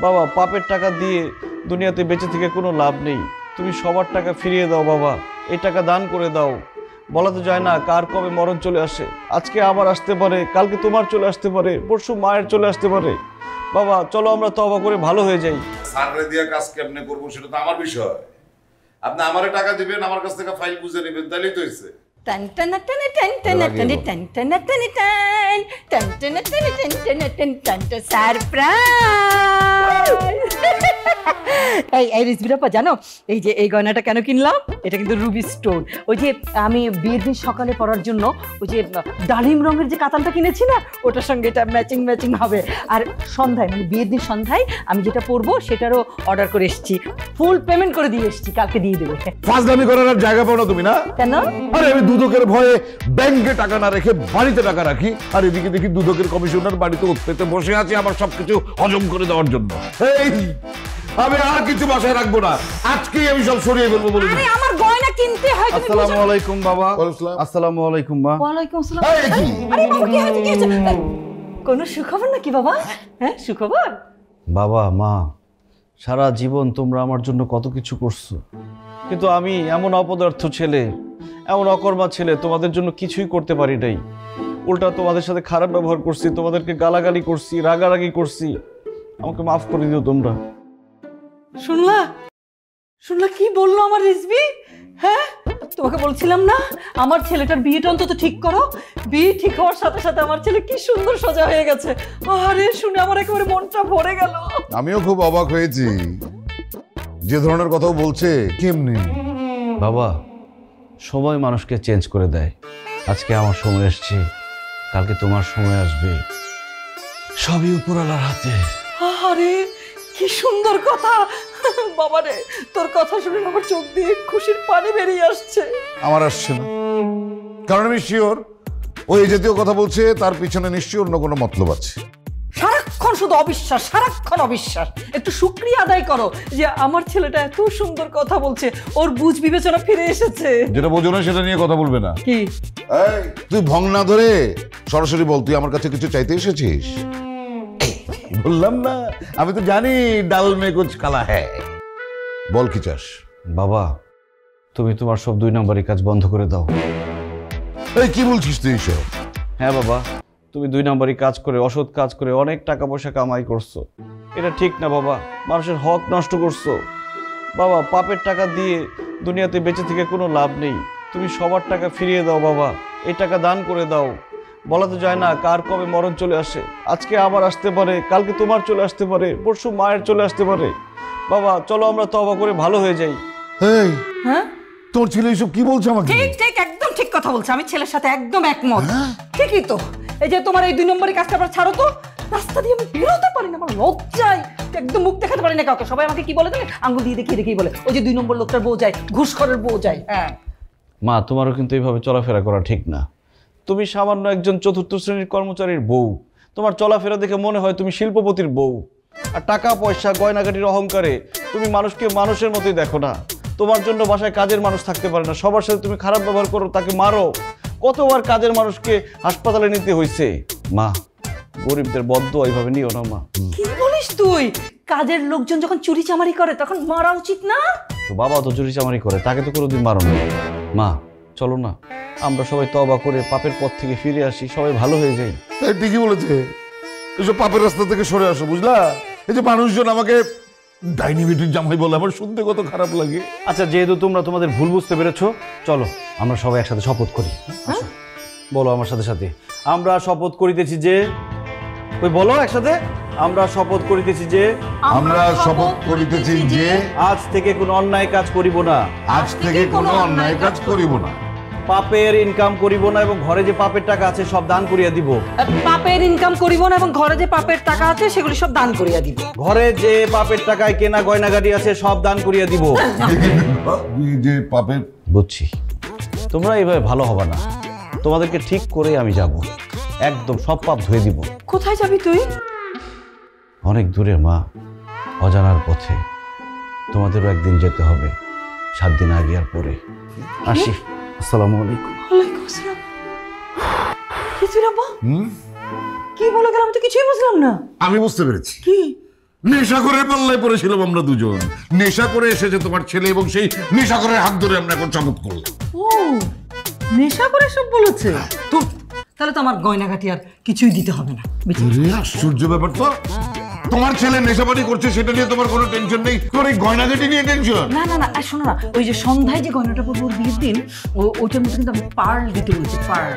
বাবা পাপের টাকা দিয়ে দুনিয়াতে বেঁচে থেকে কোনো লাভ নেই। তুমি সবার টাকা ফিরিয়ে দাও বাবা, এই টাকা দান করে দাও। বলা তো যায় না কার কবে মরণ চলে আসে। আজকে আমার আসতে পারে, কালকে তোমার চলে আসতে পারে, পরশু মায়ের চলে আসতে পারে। বাবা চলো আমরা তওবা করে ভালো হয়ে যাই। সাররে দিয়া কাজ কেমনে করবো সেটা তো আমার বিষয়। আপনি আমারে টাকা দিবেন, আমার কাছ থেকে ফাইল বুঝে নেবেন, তাইলেই তো হইছে। জানো এই যে এই গয়নাটা কেন কিনলাম? এটা কিন্তু রুবি স্টোন। ওই যে আমি বিয়ের দিন সকালে পরার জন্য ওই যে ডালিম রঙের যে কাতানটা কিনেছি না, ওটার সঙ্গে এটা ম্যাচিং ম্যাচিং হবে। আর সন্ধ্যায় মানে বিয়ের দিন সন্ধ্যায় আমি যেটা পরবো সেটারও অর্ডার করে এসেছি, ফুল পেমেন্ট করে দিয়ে এসেছি, কালকে দিয়ে দেবো। ফাজলামি করার আর জায়গা পাও না তুমি না? কেন? আরে আমি দুদকের ভয়ে ব্যাংকে টাকা না রেখে বাড়িতে টাকা রাখি, আর এদিকে দেখি দুদকের কমিশনার বাড়িতে উঠতে বসে আছে আমার সবকিছু হজম করে দেওয়ার জন্য। এই আমি আর কিছু বাসায় রাখবো না, আজকেই আমি সব সরিয়ে ফেলবো বলে। আরে আমার গয়না কিনতে হয়। আসসালামু আলাইকুম বাবা। আসসালামু আলাইকুম মা। ওয়ালাইকুম আসসালাম। আরে বাবা কি হয়েছে, কি হয়েছে? কোনো সুখবর নাকি বাবা? হ্যাঁ সুখবর। বাবা মা সারা জীবন তোমরা আমার জন্য কত কিছু করছো, কিন্তু আমি এমন অপদার্থ ছেলে, এমন অকর্মা ছেলে, তোমাদের জন্য কিছুই করতে পারি নাই। উল্টা তোমাদের সাথে খারাপ ব্যবহার করছি, তোমাদেরকে গালাগালি করছি, রাগারাগি করছি। আমাকে মাফ করে দিও তোমরা। শুনলা শুনলা কি বললো আমার রিজভি? হ্যাঁ তোমাকে বলছিলাম না আমার ছেলেটার বিয়েটা অন্তত ঠিক করো। বিয়ে ঠিক হওয়ার সাথে সাথে আমার ছেলে কি সুন্দর সোজা হয়ে গেছে। আরে শুনে আমার একেবারে মনটা ভরে গেল। আমিও খুব অবাক হয়েছি, যে ধরনের কথাও বলছে। কেমনে? বাবা সময় মানুষকে চেঞ্জ করে দেয়। আজকে আমার সময় এসছে, কালকে তোমার সময় আসবে, সবই উপরওয়ালার হাতে। আরে কি সুন্দর কথা বাবা রে, তোর কথা শুনে আমার চোখ দিয়ে খুশির পানি বেরিয়ে আসছে। আমার আসছে না, কারণ আমি শিওর ওই জাতীয় কথা বলছে, তার পিছনে নিশ্চয়ই অন্য কোনো মতলব আছে। সারাক্ষণ শুধু অবিশ্বাস, সারাক্ষণ অবিশ্বাস। একটু শুকরিয়া আদায় করো যে আমার ছেলেটা এত সুন্দর কথা বলছে, ওর বুঝ বিবেচনা ফিরে এসেছে। যেটা বোঝো না সেটা নিয়ে কথা বলবে না। কি তুই ভং না ধরে সরাসরি বল, তুই আমার কাছে কিছু চাইতে এসেছিস? বললাম না, আমি তো জানি ডাল মে কুছ কালা হ্যায়। বল কি চাস? বাবা তুমি তোমার সব 2 নম্বরই কাজ বন্ধ করে দাও। এই কি বলছিস তুই এসব? হ্যাঁ বাবা, তুমি 2 নম্বরই কাজ করে, অসৎ কাজ করে অনেক টাকা পয়সা কামাই করছো। এটা ঠিক না বাবা, মানুষের হক নষ্ট করছো। বাবা পাপের টাকা দিয়ে দুনিয়াতে বেঁচে থেকে কোনো লাভ নেই। তুমি সবার টাকা ফিরিয়ে দাও বাবা, এই টাকা দান করে দাও। বলা তো যায় না কার কবে মরণ চলে আসে। আজকে আমার আসতে পারে, কালকে তোমার চলে আসতে পারে, পরশু মায়ের চলে আসতে পারে। বাবা চলো আমরা তওবা করে ভালো হয়ে যাই। এই হ্যাঁ তোর ছেলে এসব কি বলছে আমাকে? ঠিক ঠিক একদম ঠিক কথা বলছে, আমি ছেলের সাথে একদম একমত। ঠিকই তো। এই যে তোমার এই 2 নম্বরই কাজটা আবার ছাড়ো তো। রাস্তা দিয়ে আমি বেরোতে পারি না, আমার লজ্জায় একদম মুখ দেখাতে পারি না কাউকে। সবাই আমাকে কি বলে জানেন? আঙ্গুল দিয়ে দেখিয়ে দেখিয়ে বলে ওই যে 2 নম্বর লোকটার বউ যায়, ঘুষখোরের বউ যায়। হ্যাঁ মা তোমারও কিন্তু এইভাবে চলাফেরা করা ঠিক না। তুমি সামান্য একজন 4র্থ শ্রেণীর কর্মচারীর বউ, তোমার চলাফেরা দেখে মনে হয় তুমি শিল্পপতির বউ। আর টাকা পয়সা গয়নাগাটির অহংকারে তুমি মানুষকে মানুষের মতোই দেখো না। তোমার জন্য বাসায় কাজের মানুষ থাকতে পারে না, সবার সাথে তুমি খারাপ ব্যবহার করো, তাকে মারো। কতবার কাজের মানুষকে হাসপাতালে নিতে হয়েছে। মা গরিবদের বদদোয়া এইভাবে নিও না মা। কি বলিস তুই? কাজের লোকজন যখন চুরি চামারি করে তখন মারা উচিত না? তো বাবা তো চুরি চামারি করে, তাকে তো কোনোদিন মারো না। মা চলো না আমরা সবাই তওবা করে পাপের পথ থেকে ফিরে আসি, সবাই ভালো হয়ে যাই। ঠিকই বলেছে, এসব পাপের রাস্তা থেকে সরে আসো, বুঝলা? এই যে মানুষজন আমাকে ডাইনি বেটির জামাই বলে, আমার শুনতে কত খারাপ লাগে। আচ্ছা যেহেতু তোমরা তোমাদের ভুল বুঝতে পেরেছো, চলো আমরা সবাই একসাথে শপথ করি। আসো, বলো আমার সাথে সাথে। আমরা শপথ করিতেছি যে, ওই বলো একসাথে, আমরা শপথ করিতেছি যে, আমরা শপথ করিতেছি যে আজ থেকে কোনো অন্যায় কাজ করিব না, আজ থেকে কোনো অন্যায় কাজ করিব না, পাপের ইনকাম করিব না, এবং ঘরে যে পাপের টাকা আছে সব দান করিয়া দিব। পাপের ইনকাম করিব না এবং ঘরে যে পাপের টাকা আছে সেগুলি সব দান করিয়া দিব। ঘরে যে পাপের টাকায় কেনা গয়নাগাড়ি আছে সব দান করিয়া দিব। যে পাপের বুঝছি তোমরা এইভাবে ভালো হবে না, তোমাদেরকে ঠিক করে আমি যাব, একদম সব পাপ ধুয়ে দিব। কোথায় যাবি তুই? অনেক দূরে মা, অজানার পথে। তোমাদেরও একদিন যেতে হবে, 7 দিন আগে আর পরে। আসি, আসসালামু আলাইকুম। ওয়ালাইকুম আসসালাম। কি তুই বাবা? কি বলে গেলাম তো কিছুই বুঝলাম না। আমি বুঝতে পেরেছি। কি? নেশা করে পাল্লায় পড়েছিলাম আমরা দুজন। নেশা করে এসেছে তোমার ছেলে এবং সেই নেশা করে হাত ধরে আমরা এখন চমৎ করলাম। ও নেশা করে সব বলেছে তো, তাহলে তো আমার গয়নাঘাটি আর কিছুই দিতে হবে না। আরে আশ্চর্য ব্যাপার তো, তোমার ছেলে নেশাপানি করছে সেটা নিয়ে তোমার কোনো টেনশন নেই, তোমার এই গয়নাঘাটি নিয়ে টেনশন। না না না, আর শোনো না, ওই যে সন্ধ্যায় যে গয়নাটা পরবো ওর বিয়ের দিন, ওইটার মধ্যে কিন্তু আমি পার্ল দিতে বলছি, পার্ল।